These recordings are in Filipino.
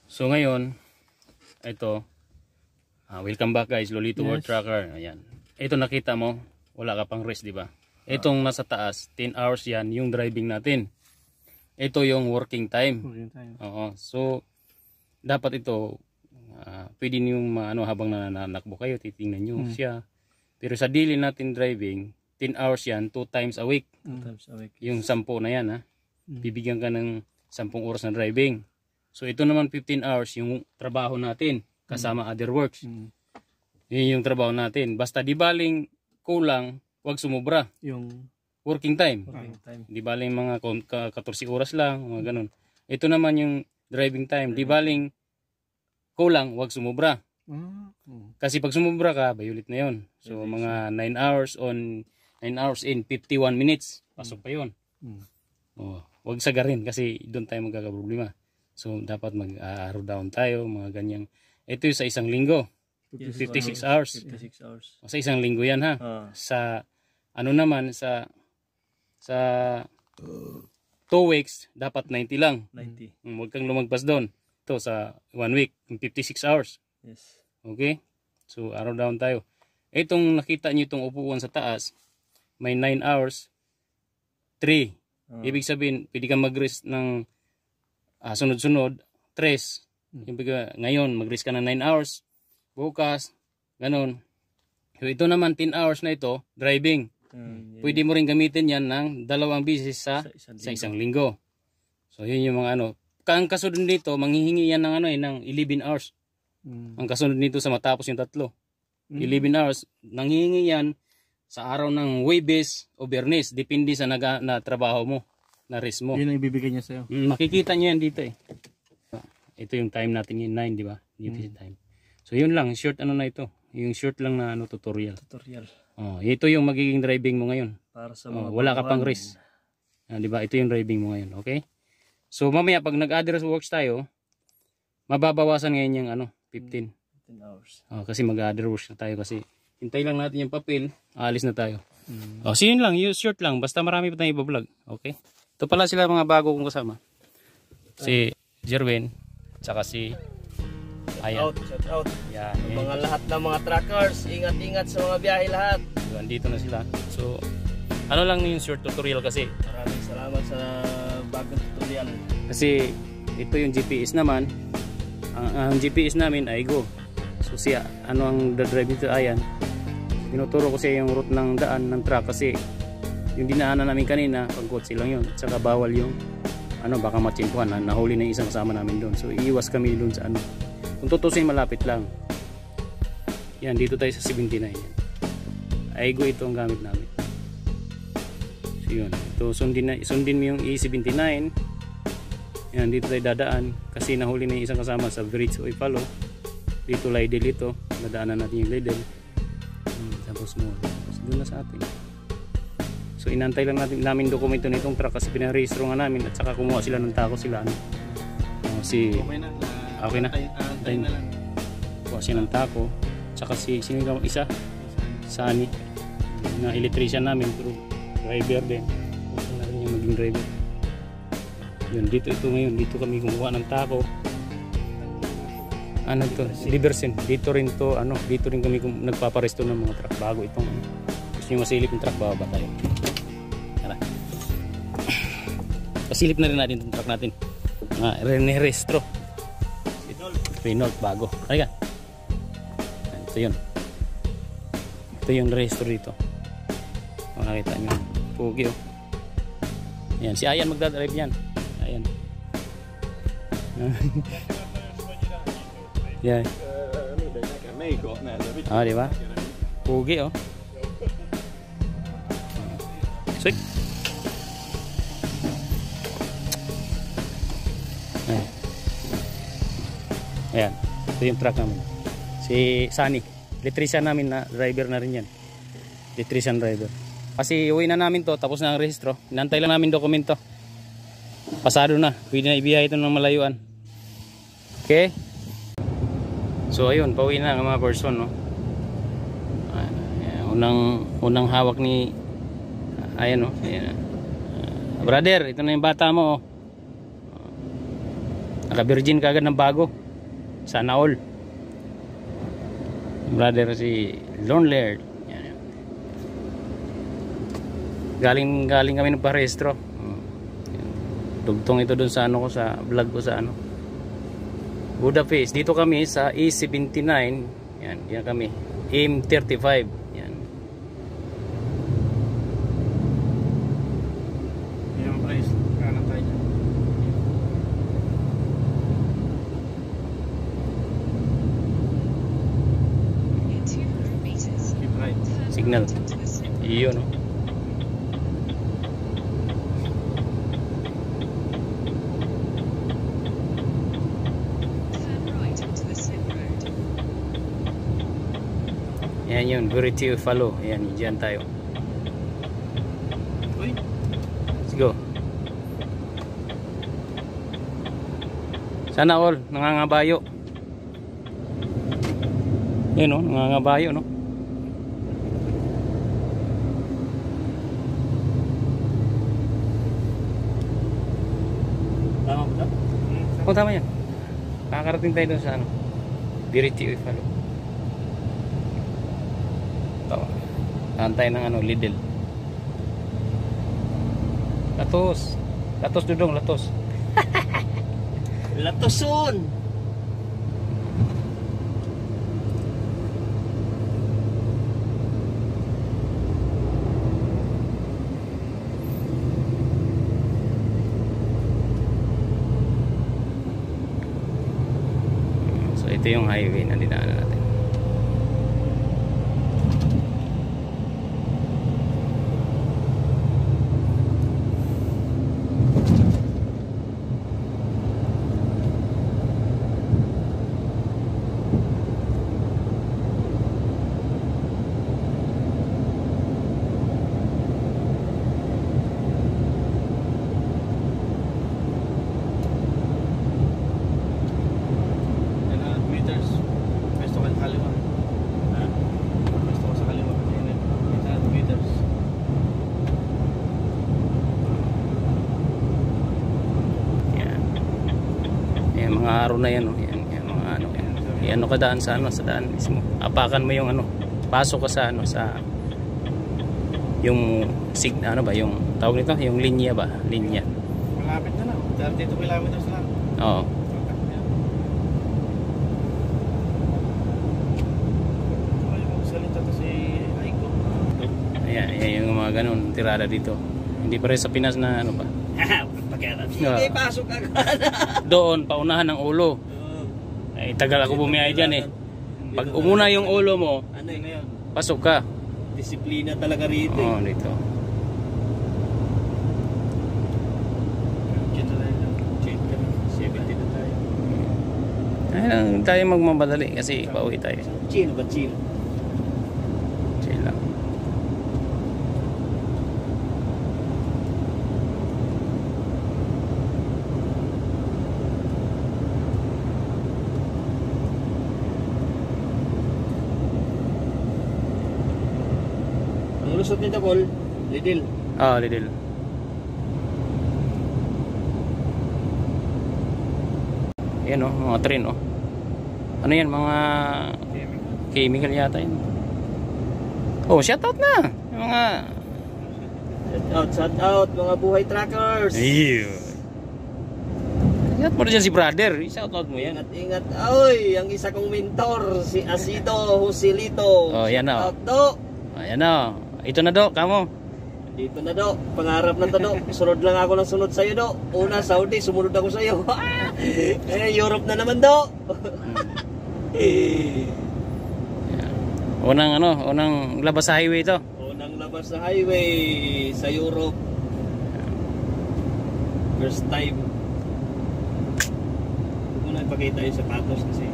So ngayon, ito, welcome back guys, Lolito World Tracker. Ayan. Ito nakita mo, wala ka pang rest, di ba? Itong nasa taas, 10 hours yan, yung driving natin. Ito yung working time. Oo. So, dapat ito, pwede niyong habang nananakbo kayo, titingnan nyo siya. Pero sa daily natin driving, 10 hours yan, 2 times a week. 2 times a week. Yung 10 na yan, ha? Bibigyan ka ng 10 oras na driving. So ito naman 15 hours yung trabaho natin kasama other works. Yun yung trabaho natin. Basta di baling kulang, wag sumubra. Yung working time. Di baling mga 14 oras lang, mga ganun. Ito naman yung driving time. Di baling kulang, wag sumubra. Kasi pag sumubra ka, bayulit na yun. So mga 9 hours in 51 minutes. Pasok pa yun. Wag sagarin kasi doon tayo magkakaproblema. So dapat mag-arrow down tayo, mga ganyang. Ito yung sa isang linggo. 56 hours. 56 hours. Sa isang linggo yan, ha. Sa ano naman sa 2 weeks dapat 90 lang. 90. Huwag kang lumagpas doon. Ito sa 1 week, 56 hours. Yes. Okay? So arrow down tayo. Itong nakita niyo itong upuan sa taas, may 9 hours, 3. Ibig sabihin, pwede kang mag-rest ng sunod-sunod, 3. Ngayon, mag-rest ka ng 9 hours. Bukas, ganun. So ito naman, 10 hours na ito, driving. Pwede mo rin gamitin yan ng 2 beses sa isang linggo. So yun yung mga ano. Ang kasunod nito, manghihingi yan ng ng 11 hours. Ang kasunod nito sa matapos yung 3. 11 hours, nanghihingi yan sa araw ng Huwebes o Biyernes, depende sa na trabaho mo, na rest mo. Yun ang ibibigay niya sa'yo. Makikita nyo yan dito eh. Ito yung time natin yung 9, di ba? Duty time. So yun lang, short na ito. Yung short lang na tutorial. Ito yung magiging driving mo ngayon. Para sa mga wala ka pang rest. Di ba? Ito yung driving mo ngayon, okay? So mamaya pag nag-address works tayo, mababawasan ngayon yung 15 hours. Kasi mag-address works na tayo kasi hintay lang natin yung papel, alis na tayo. So yun lang, yung short lang, basta marami pa tayong iba-vlog. Okay? Ito pala sila mga bago kong kasama. Si Jerwin, tsaka si Ayan. Shout out. Yan, Mga lahat ng mga trackers, ingat-ingat sa mga biyahe lahat. Andito na sila. So, ano lang yung short tutorial kasi. Maraming salamat sa bagong tutorial. Kasi ito yung GPS naman. Ang GPS namin ay Go. So siya, ano ang drive nito? Ayan. Tinuturo ko siya yung route ng daan ng truck kasi yung dinaanan namin kanina, pag-kotse lang yun. Tsaka bawal yung baka matsimpuhan. Nahuli na yung isang kasama namin doon. So iiwas kami doon sa Kung tutusin, malapit lang. Yan, dito tayo sa 79. Yan. Aigo ito ang gamit namin. So yun. Ito, sundin mo yung E79. Yan, dito tayo dadaan. Kasi nahuli na yung isang kasama sa Bridge o Ipalo. Dito Lidl ito. Nadaanan natin yung Lidl. Tapos mo. Tapos doon na sa atin. So inantay lang namin dokumento nitong truck kasi pinarehistro nga namin at saka kumuha sila ng tako sila. Okay na. Tayo na lang. Kuha siya ng tako. Tsaka sino yung isa? Sunny. Na electrician namin. Pero driver din. Gusto na rin yung maging driver. Yun, ito ngayon. Dito kami kumuha ng tako. Ano to? Libersen. Dito rin to. Dito rin kami nagpaparesto ng mga truck. Bago itong gusto nyo masilip yung truck. Bababa tayo. Tara. Pasilip na rin natin itong truck natin. Rene-restro. Renault bago. Halika. Ito yun. Ito yung restro dito. Makakita nyo. Pugi oh. Ayan. Si Ayan magdadrive yan. Ayan. Yan. Diba? Pugi oh. Sik. Ayan, ito yung truck namin. Si Sunny, electrician namin na driver na rin yan. Electrician driver. Kasi uwi na namin to, tapos na ang rehistro. Inantay lang namin dokumento. Pasado na, pwede na ibiyahe ito ng malayuan. Okay? So ayun, pauwi na ang mga person, no? Unang hawak ni ayan, no? Ayan. Brother, ito na yung bata mo, oh. Naka-virgin kagad ng bago. Sana all. Brother si Lone Laird. Yan. Galing kami ng parehistro. Dugtong ito dun sa ano ko, sa vlog ko sa ano, Budapest. Dito kami sa E79. Yan kami. M35. Yan. Yung price. Kanan tayo. In 200 meters, Keep right. Signal. turn to the slip road. Iyon, no? Turn right onto the slip road. Yan yun. Verity follow. Yan. Diyan tayo. Uy. Let's go. Sana all. Nangangabayo. Yan, no? Nangangabayo, no? Tama ba? Oh, tama yan. Kakarating tayo dun sa ano, Verity follow. Tawa. Antay ng ano, Lidl. Latos. Latos dudong, latos. Latoson! So ito yung highway na dinaanan natin. Meters. Pwesto ka sa kaliwa. Pwesto ka sa kaliwa. 800 meters. Yan. Yan mga araw na yan, no? Yan mga ano. Yan ano ka daan sa ano, sa daan mismo. Apakan mo yung ano, pasok ka sa ano, sa yung ano ba, yung tawag nito, yung linya ba? Linya. Malapit na lang. 32 kilometers lang. Oo. Salita to si Aiko. Ayan, ayan yung mga ganun tirada dito. Hindi pa rin sa Pinas na ano pa. Pakialam. No. Sige, pasok agad. Doon, paunahan ng ulo. Ay, tagal ako bumiyahe dyan eh. Pag umuna yung ulo mo, Ano yun? pasok ka. Disiplina talaga rito. Oo, dito. Dito tayo lang. 70 na tayo. Ayun, tayo magmamadali kasi pauwi tayo. Chill ba chill? Chill lang. Ang lusot nito, Col, Lidl. Ah, Lidl. Yan oh, mga train oh. Ano yan, mga chemical yata yun. Oh, shout out na. Yung mga Shout out, mga buhay trackers. Ew. Shout mo na dyan si brother. Shout out mo yan. Ingat, ingat. Oy, ang isa kong mentor, si Asido Joselito. Oh, yan na. Shout out, Do. Ayan na. Ito na do, kamo. Dito na, Do. Pangarap na to, Do. Sunod lang ako ng sunod sa'yo, Do. Una, Saudi, sumunod ako sa'yo. Europe na naman, Do. Unang labas sa highway to. Unang labas sa highway sa Europe. First time. Huwag mo na ipakita yung sapatos kasi.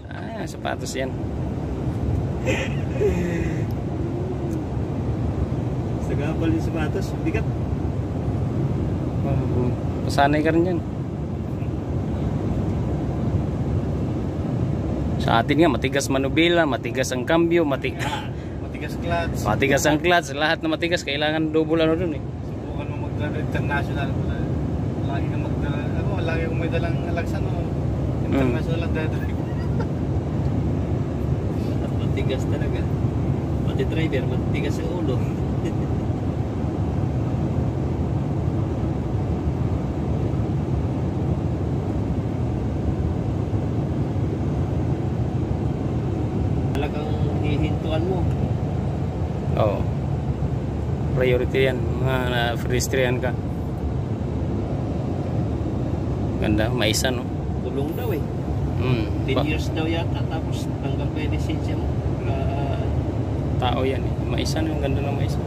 Ah, sapatos yan. Sagabal yung sapatos. Bigat. Pasanay ka rin yan. Sa atin nga, matigas manubila, matigas ang cambio, Matigas clutch. matigas ang clutch. Lahat na matigas, kailangan double ano dun eh. Subukan mo mag-international pala. Lagi kang magdala. Ako, lagi kong may dalang alaksan o. International lang dahil. At matigas talaga. Pati driver, matigas ang ulo. Talagang hihintuan mo. Oo. Priority yan. Mga na-pedestrian ka. Ganda, maisa no? Kulong daw eh. 10 Ba- years daw yata, tapos tanggal pa yung lisensya mo. tao yan eh. Maisa no, yung ganda ng maisa.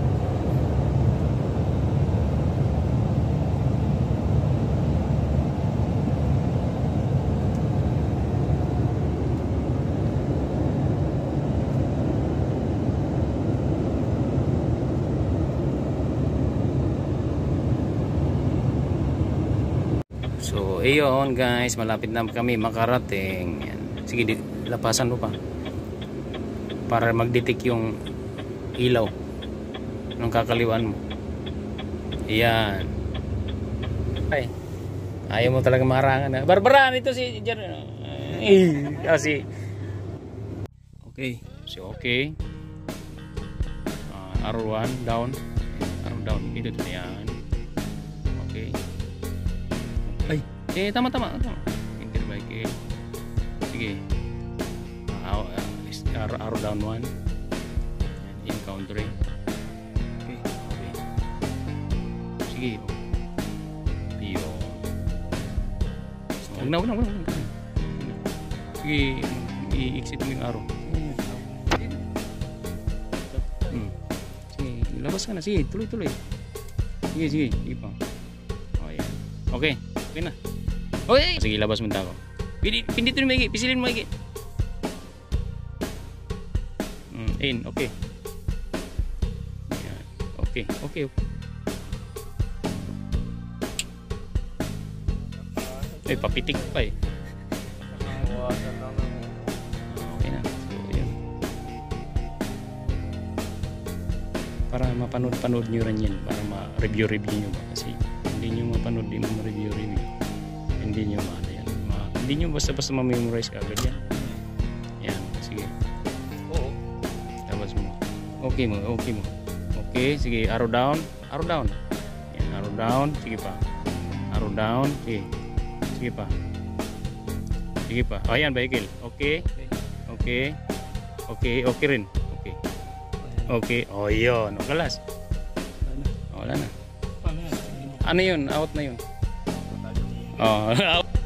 So, ayun guys, malapit na kami makarating. Yan. Sige, lapasan mo pa. Para mag-detect yung ilaw ng kakaliwan mo. Ayan. Ay. Ayaw mo talaga maharangan. Barbara, ito si Jer. Kasi. Okay. So, okay. Arrow 1, down. Arrow down. Dito na yan. Okay. Ay, tama. Enter by K. Sige. Arrow down 1. Encountering. Okay. Sige. Ayun. Huwag na. Sige, i-exit mo yung arrow. Sige, labas ka na. Sige, tuloy. Sige pa. Oh, yan. Okay na. Okay. Sige, labas mo ako. Pinditin mo maigi. Pisilin mo maigi. In, okay. Yan. Okay. Papitik pa eh. Okay na. So, yun. Para mapanood nyo rin yan. Para ma-review nyo ba. Kasi hindi nyo mapanood, hindi mo ma-review. Hindi nyo maano yan. Hindi nyo basta-basta ma-memorize ka agad yan. Yan. Sige. Oo. Labas mo. Okay mo. Okay. Sige. Arrow down. Yan. Arrow down. Sige pa. Arrow down. Sige pa. Oh, yan. Vehicle. Okay rin. Okay. Oh, yun. O, kalas. Wala na. Ano yun? Out na yun. Oh, out.